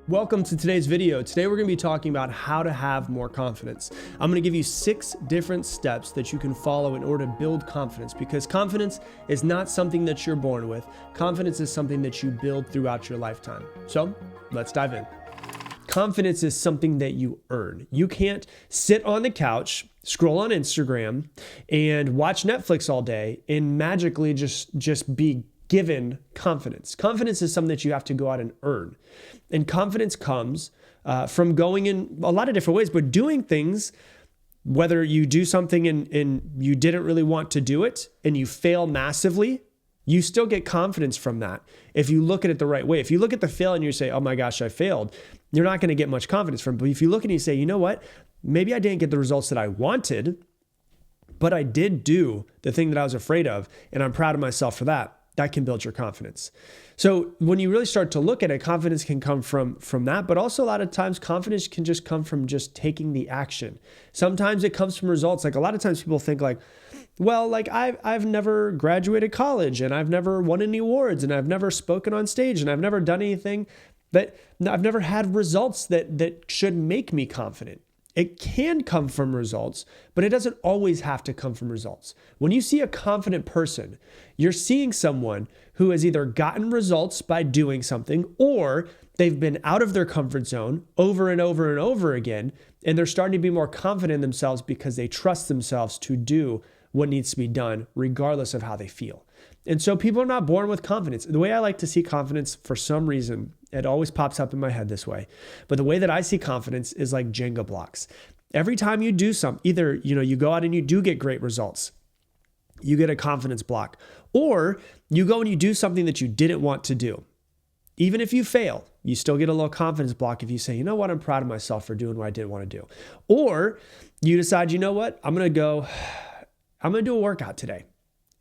Welcome to today's video. Today we're going to be talking about how to have more confidence. I'm going to give you 6 different steps that you can follow in order to build confidence, because confidence is not something that you're born with. Confidence is something that you build throughout your lifetime. So let's dive in. Confidence is something that you earn. You can't sit on the couch, scroll on Instagram, and watch Netflix all day and magically just be given confidence. Confidence is something that you have to go out and earn. And confidence comes from going in a lot of different ways, but doing things, whether you do something and you didn't really want to do it and you fail massively, you still get confidence from that if you look at it the right way. If you look at the fail and you say, oh my gosh, I failed, you're not going to get much confidence from it. But if you look at it and you say, you know what, maybe I didn't get the results that I wanted, but I did do the thing that I was afraid of, and I'm proud of myself for that. That can build your confidence. So when you really start to look at it, confidence can come from that, but also a lot of times confidence can just come from just taking the action. Sometimes it comes from results. Like a lot of times people think like, well, like I've never graduated college and I've never won any awards and I've never spoken on stage and I've never done anything that I've never had results that should make me confident. It can come from results, but it doesn't always have to come from results. When you see a confident person, you're seeing someone who has either gotten results by doing something, or they've been out of their comfort zone over and over and over again, and they're starting to be more confident in themselves because they trust themselves to do what needs to be done, regardless of how they feel. And so people are not born with confidence. The way I like to see confidence, for some reason, it always pops up in my head this way. But the way that I see confidence is like Jenga blocks. Every time you do something, either you go out and you do get great results, you get a confidence block, or you go and you do something that you didn't want to do. Even if you fail, you still get a little confidence block if you say, you know what, I'm proud of myself for doing what I didn't want to do. Or you decide, you know what, I'm going to do a workout today.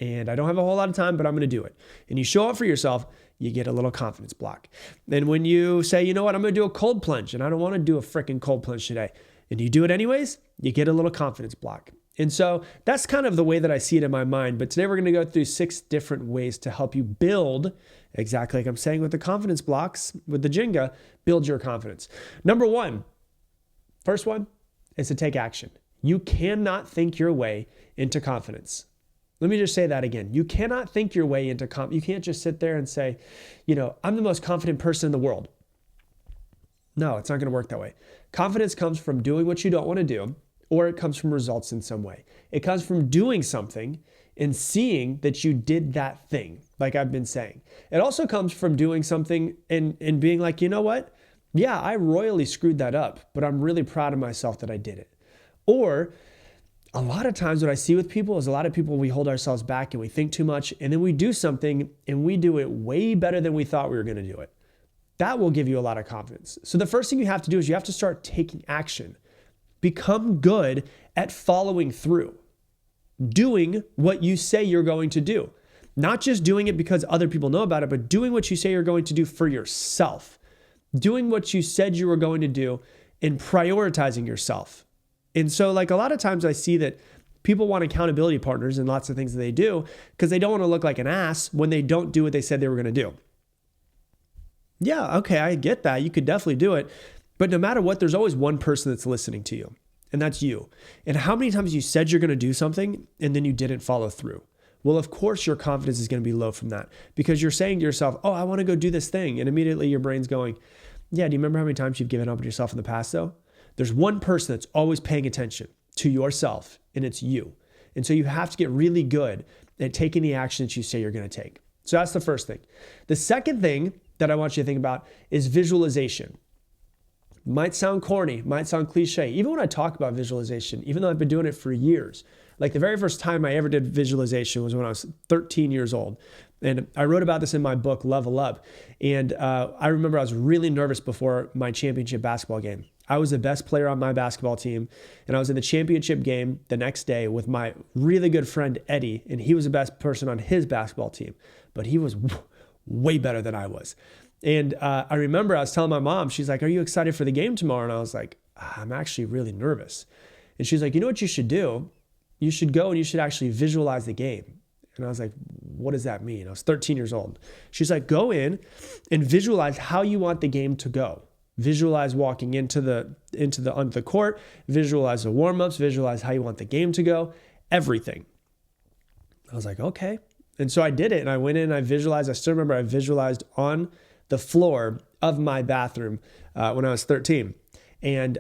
And I don't have a whole lot of time, but I'm going to do it. And you show up for yourself, you get a little confidence block. Then when you say, you know what, I'm going to do a cold plunge and I don't want to do a freaking cold plunge today, and you do it anyways, you get a little confidence block. And so that's kind of the way that I see it in my mind. But today we're going to go through 6 different ways to help you build, exactly like I'm saying with the confidence blocks, with the Jenga, build your confidence. Number 1, first one is to take action. You cannot think your way into confidence. Let me just say that again. You cannot think your way into confidence. You can't just sit there and say, I'm the most confident person in the world. No, it's not going to work that way. Confidence comes from doing what you don't want to do, or it comes from results in some way. It comes from doing something and seeing that you did that thing, like I've been saying. It also comes from doing something and being like, you know what? Yeah, I royally screwed that up, but I'm really proud of myself that I did it. Or a lot of times what I see with people is a lot of people, we hold ourselves back and we think too much, and then we do something and we do it way better than we thought we were going to do it. That will give you a lot of confidence. So the first thing you have to do is you have to start taking action. Become good at following through, doing what you say you're going to do. Not just doing it because other people know about it, but doing what you say you're going to do for yourself. Doing what you said you were going to do and prioritizing yourself. And so like a lot of times I see that people want accountability partners in lots of things that they do because they don't want to look like an ass when they don't do what they said they were going to do. Yeah, okay, I get that. You could definitely do it. But no matter what, there's always one person that's listening to you, and that's you. And how many times you said you're going to do something and then you didn't follow through? Well, of course, your confidence is going to be low from that because you're saying to yourself, oh, I want to go do this thing. And immediately your brain's going, yeah, do you remember how many times you've given up on yourself in the past though? There's one person that's always paying attention to yourself, and it's you. And so you have to get really good at taking the action that you say you're going to take. So that's the first thing. The second thing that I want you to think about is visualization. Might sound corny, might sound cliche. Even when I talk about visualization, even though I've been doing it for years, like the very first time I ever did visualization was when I was 13 years old. And I wrote about this in my book, Level Up. And I remember I was really nervous before my championship basketball game. I was the best player on my basketball team, and I was in the championship game the next day with my really good friend, Eddie, and he was the best person on his basketball team, but he was way better than I was. And I remember I was telling my mom, she's like, are you excited for the game tomorrow? And I was like, I'm actually really nervous. And she's like, you know what you should do? You should go and you should actually visualize the game. And I was like, what does that mean? I was 13 years old. She's like, go in and visualize how you want the game to go. Visualize walking onto the court, visualize the warm-ups, visualize how you want the game to go, everything. I was like, okay. And so I did it, and I went in and I visualized. I still remember I visualized on the floor of my bathroom when I was 13. And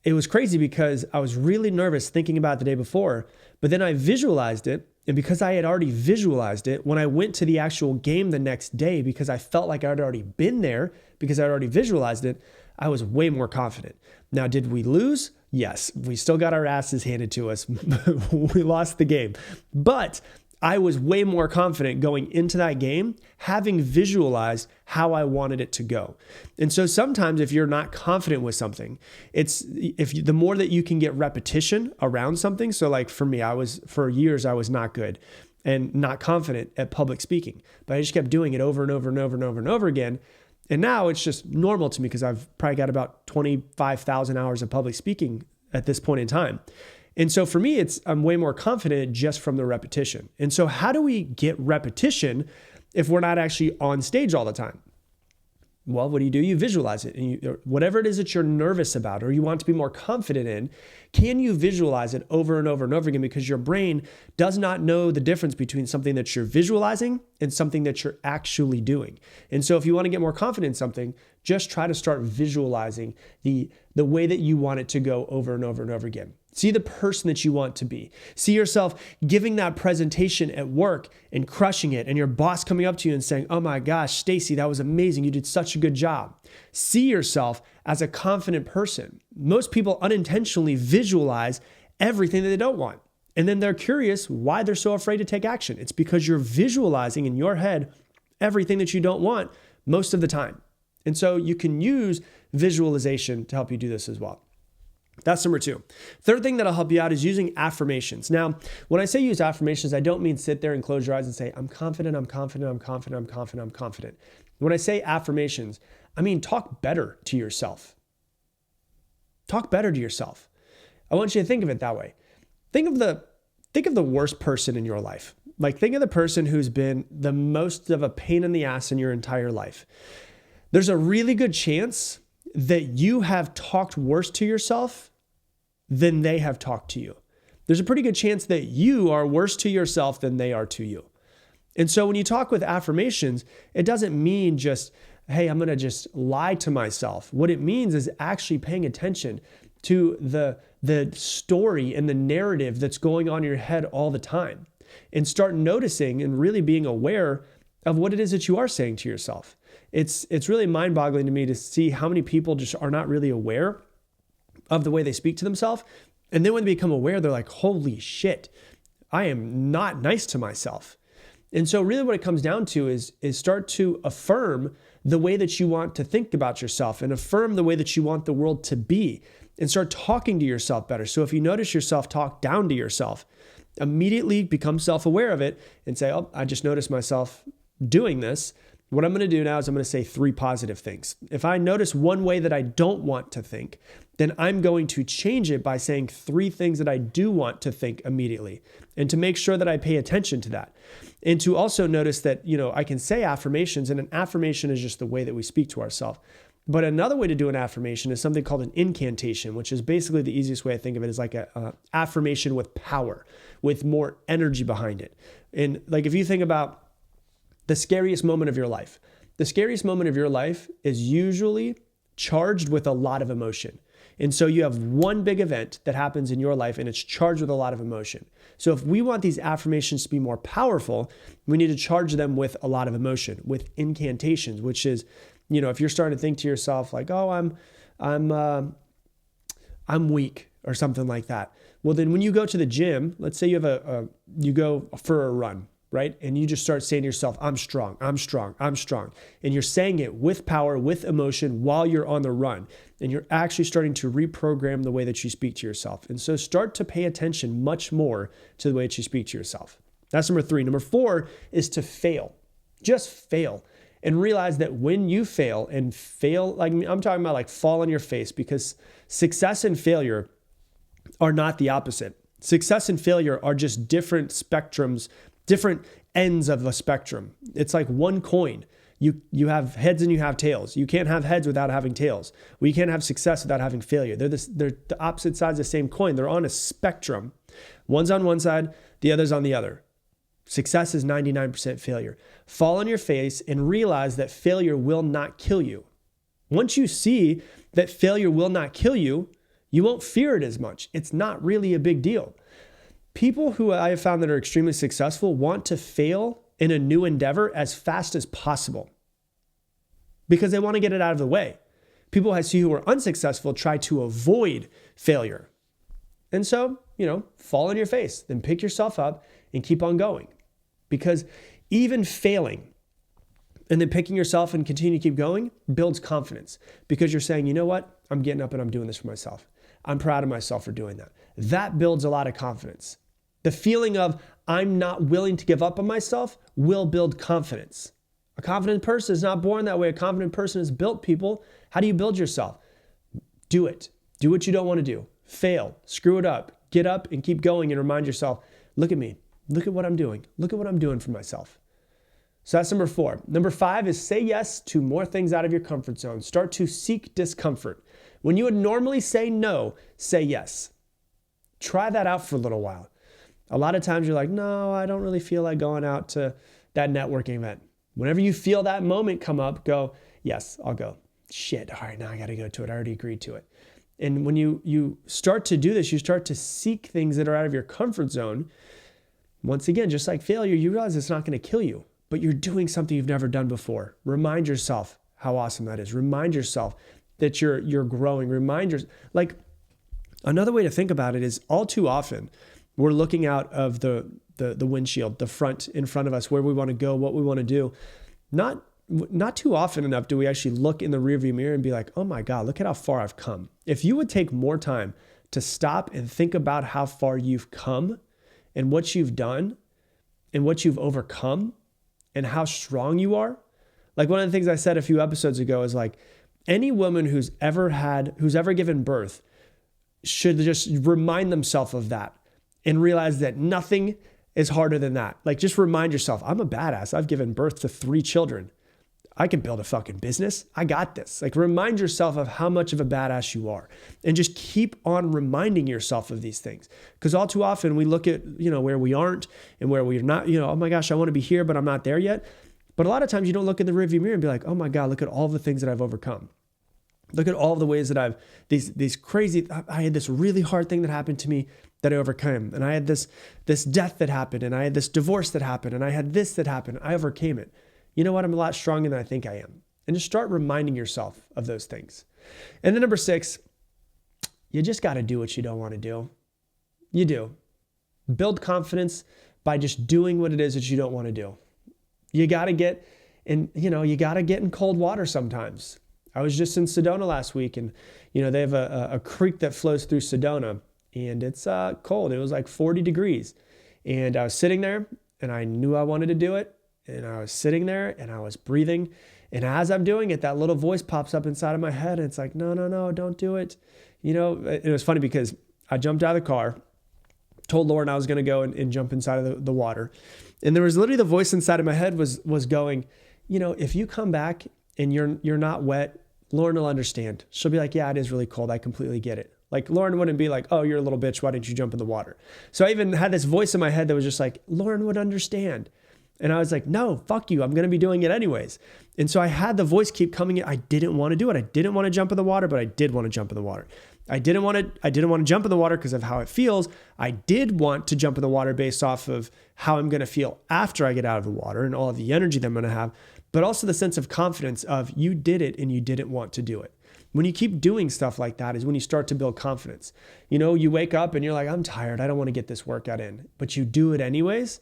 it was crazy because I was really nervous thinking about it the day before, but then I visualized it. And because I had already visualized it, when I went to the actual game the next day, because I felt like I had already been there, because I had already visualized it, I was way more confident. Now, did we lose? Yes, we still got our asses handed to us. We lost the game. But I was way more confident going into that game, having visualized how I wanted it to go. And so sometimes if you're not confident with something, the more that you can get repetition around something. So like for me, for years, I was not good and not confident at public speaking, but I just kept doing it over and over and over and over and over again. And now it's just normal to me because I've probably got about 25,000 hours of public speaking at this point in time. And so for me, I'm way more confident just from the repetition. And so how do we get repetition if we're not actually on stage all the time? Well, what do? You visualize it. And whatever it is that you're nervous about or you want to be more confident in, can you visualize it over and over and over again? Because your brain does not know the difference between something that you're visualizing and something that you're actually doing. And so if you want to get more confident in something, just try to start visualizing the way that you want it to go over and over and over again. See the person that you want to be. See yourself giving that presentation at work and crushing it, and your boss coming up to you and saying, "Oh my gosh, Stacy, that was amazing. You did such a good job." See yourself as a confident person. Most people unintentionally visualize everything that they don't want. And then they're curious why they're so afraid to take action. It's because you're visualizing in your head everything that you don't want most of the time. And so you can use visualization to help you do this as well. That's number 2. Third thing that'll help you out is using affirmations. Now, when I say use affirmations, I don't mean sit there and close your eyes and say, I'm confident, I'm confident, I'm confident, I'm confident, I'm confident. When I say affirmations, I mean talk better to yourself. Talk better to yourself. I want you to think of it that way. Think of the worst person in your life. Like think of the person who's been the most of a pain in the ass in your entire life. There's a really good chance that you have talked worse to yourself than they have talked to you. There's a pretty good chance that you are worse to yourself than they are to you. And so when you talk with affirmations, it doesn't mean just, hey, I'm going to just lie to myself. What it means is actually paying attention to the story and the narrative that's going on in your head all the time, and start noticing and really being aware of what it is that you are saying to yourself. It's really mind-boggling to me to see how many people just are not really aware of the way they speak to themselves. And then when they become aware, they're like, holy shit, I am not nice to myself. And so really what it comes down to is start to affirm the way that you want to think about yourself and affirm the way that you want the world to be, and start talking to yourself better. So if you notice yourself talk down to yourself, immediately become self-aware of it and say, oh, I just noticed myself doing this. What I'm going to do now is I'm going to say 3 positive things. If I notice one way that I don't want to think, then I'm going to change it by saying 3 things that I do want to think immediately, and to make sure that I pay attention to that. And to also notice that, I can say affirmations, and an affirmation is just the way that we speak to ourselves. But another way to do an affirmation is something called an incantation, which is basically the easiest way I think of it is like a affirmation with power, with more energy behind it. And like if you think about the scariest moment of your life. The scariest moment of your life is usually charged with a lot of emotion. And so you have one big event that happens in your life and it's charged with a lot of emotion. So if we want these affirmations to be more powerful, we need to charge them with a lot of emotion, with incantations, which is, if you're starting to think to yourself like, oh, I'm weak or something like that. Well, then when you go to the gym, let's say you go for a run, right? And you just start saying to yourself, I'm strong, I'm strong, I'm strong. And you're saying it with power, with emotion while you're on the run. And you're actually starting to reprogram the way that you speak to yourself. And so start to pay attention much more to the way that you speak to yourself. That's number 3. Number 4 is to fail. Just fail. And realize that when you fail, like I'm talking about like fall on your face, because success and failure are not the opposite. Success and failure are just different spectrums, different ends of a spectrum. It's like one coin. You have heads and you have tails. You can't have heads without having tails. Well, you can't have success without having failure. They're the opposite sides of the same coin. They're on a spectrum. One's on one side, the other's on the other. Success is 99% failure. Fall on your face and realize that failure will not kill you. Once you see that failure will not kill you, you won't fear it as much. It's not really a big deal. People who I have found that are extremely successful want to fail in a new endeavor as fast as possible because they want to get it out of the way. People I see who are unsuccessful try to avoid failure. And so, fall on your face, then pick yourself up and keep on going. Because even failing and then picking yourself and continue to keep going builds confidence because you're saying, you know what? I'm getting up and I'm doing this for myself. I'm proud of myself for doing that. That builds a lot of confidence. The feeling of I'm not willing to give up on myself will build confidence. A confident person is not born that way. A confident person is built, people. How do you build yourself? Do it. Do what you don't want to do. Fail. Screw it up. Get up and keep going and remind yourself, look at me. Look at what I'm doing. Look at what I'm doing for myself. So that's number 4. Number 5 is say yes to more things out of your comfort zone. Start to seek discomfort. When you would normally say no, say yes. Try that out for a little while. A lot of times you're like, no, I don't really feel like going out to that networking event. Whenever you feel that moment come up, go, yes, I'll go. Shit, all right, now I got to go to it. I already agreed to it. And when you start to do this, you start to seek things that are out of your comfort zone. Once again, just like failure, you realize it's not going to kill you, but you're doing something you've never done before. Remind yourself how awesome that is. Remind yourself that you're growing. Like another way to think about it is all too often we're looking out of the windshield, the front in front of us, where we want to go, what we want to do. Not too often enough do we actually look in the rearview mirror and be like, oh my God, look at how far I've come. If you would take more time to stop and think about how far you've come and what you've done and what you've overcome and how strong you are. Like one of the things I said a few episodes ago is like, any woman who's ever given birth should just remind themselves of that and realize that nothing is harder than that. Like just remind yourself, I'm a badass. I've given birth to 3 children. I can build a fucking business. I got this. Like remind yourself of how much of a badass you are and just keep on reminding yourself of these things. Because all too often we look at, where we aren't and where we're not, oh my gosh, I want to be here, but I'm not there yet. But a lot of times you don't look in the rearview mirror and be like, oh my God, look at all the things that I've overcome. Look at all the ways that I had this really hard thing that happened to me that I overcame. And I had this death that happened, and I had this divorce that happened, and I had this that happened. I overcame it. You know what? I'm a lot stronger than I think I am. And just start reminding yourself of those things. And then number 6, you just got to do what you don't want to do. You do. Build confidence by just doing what it is that you don't want to do. You got to get in cold water sometimes. I was just in Sedona last week, and they have a creek that flows through Sedona, and it's cold. It was like 40 degrees, and I was sitting there, and I knew I wanted to do it, and I was sitting there, and I was breathing, and as I'm doing it, that little voice pops up inside of my head, and it's like, no, don't do it. It was funny because I jumped out of the car, told Lauren I was going to go and jump inside of the water, and there was literally the voice inside of my head was going, if you come back and you're not wet, Lauren will understand. She'll be like, yeah, it is really cold. I completely get it. Like Lauren wouldn't be like, oh, you're a little bitch. Why didn't you jump in the water? So I even had this voice in my head that was just like, Lauren would understand. And I was like, no, fuck you. I'm going to be doing it anyways. And so I had the voice keep coming in. I didn't want to do it. I didn't want to jump in the water, but I did want to jump in the water. I didn't want to jump in the water because of how it feels. I did want to jump in the water based off of how I'm going to feel after I get out of the water and all of the energy that I'm going to have, but also the sense of confidence of you did it and you didn't want to do it. When you keep doing stuff like that is when you start to build confidence. You wake up and you're like, I'm tired. I don't want to get this workout in, but you do it anyways.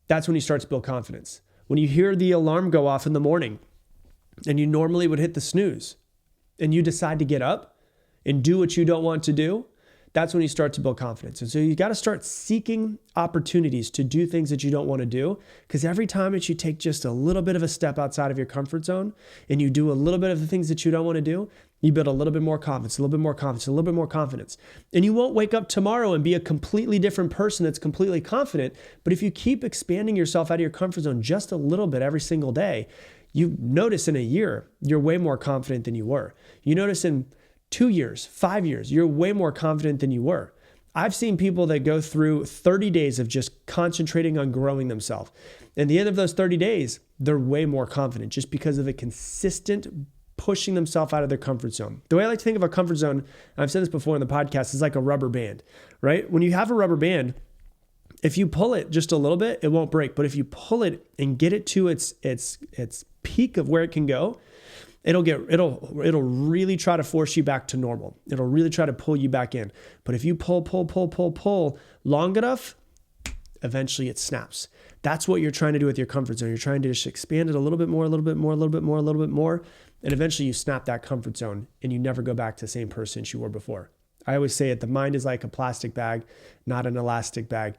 That's when you start to build confidence. When you hear the alarm go off in the morning and you normally would hit the snooze and you decide to get up and do what you don't want to do, that's when you start to build confidence. And so you got to start seeking opportunities to do things that you don't want to do, because every time that you take just a little bit of a step outside of your comfort zone and you do a little bit of the things that you don't want to do, you build a little bit more confidence, a little bit more confidence, a little bit more confidence. And you won't wake up tomorrow and be a completely different person that's completely confident. But if you keep expanding yourself out of your comfort zone just a little bit every single day, You notice in a year, you're way more confident than you were. You notice in 2 years, 5 years, you're way more confident than you were. I've seen people that go through 30 days of just concentrating on growing themselves. At the end of those 30 days, they're way more confident just because of a consistent pushing themselves out of their comfort zone. The way I like to think of a comfort zone, and I've said this before in the podcast, is like a rubber band, right? When you have a rubber band, if you pull it just a little bit, it won't break. But if you pull it and get it to its peak of where it can go, it'll really try to force you back to normal. It'll really try to pull you back in. But if you pull long enough, eventually it snaps. That's what you're trying to do with your comfort zone. You're trying to just expand it a little bit more, and eventually you snap that comfort zone and you never go back to the same person you were before. I always say it, the mind is like a plastic bag, not an elastic bag.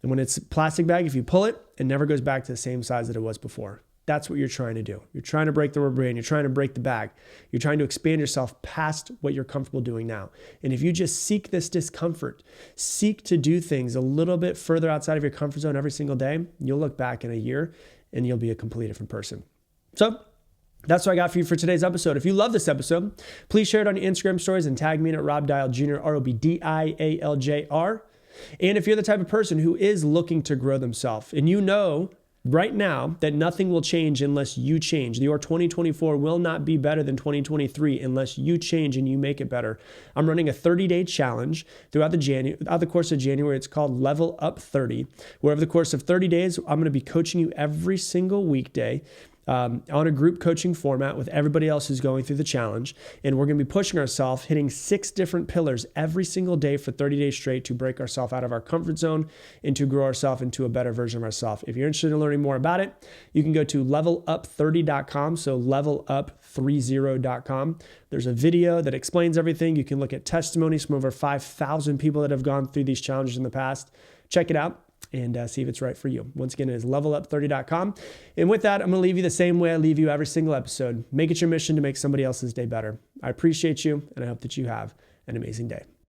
And when it's a plastic bag, if you pull it, it never goes back to the same size that it was before. That's what you're trying to do. You're trying to break the rubber band. You're trying to break the bag. You're trying to expand yourself past what you're comfortable doing now. And if you just seek this discomfort, seek to do things a little bit further outside of your comfort zone every single day, you'll look back in a year and you'll be a completely different person. So that's what I got for you for today's episode. If you love this episode, please share it on your Instagram stories and tag me in at Rob Dial Jr., ROBDIALJR. And if you're the type of person who is looking to grow themselves and you know right now that nothing will change unless you change. Your 2024 will not be better than 2023 unless you change and you make it better. I'm running a 30-day challenge throughout the course of January. It's called Level Up 30, where over the course of 30 days, I'm going to be coaching you every single weekday on a group coaching format with everybody else who's going through the challenge. And we're going to be pushing ourselves, hitting 6 different pillars every single day for 30 days straight to break ourselves out of our comfort zone and to grow ourselves into a better version of ourselves. If you're interested in learning more about it, you can go to levelup30.com. So levelup30.com. There's a video that explains everything. You can look at testimonies from over 5,000 people that have gone through these challenges in the past. Check it out and see if it's right for you. Once again, it is levelup30.com. And with that, I'm going to leave you the same way I leave you every single episode. Make it your mission to make somebody else's day better. I appreciate you, and I hope that you have an amazing day.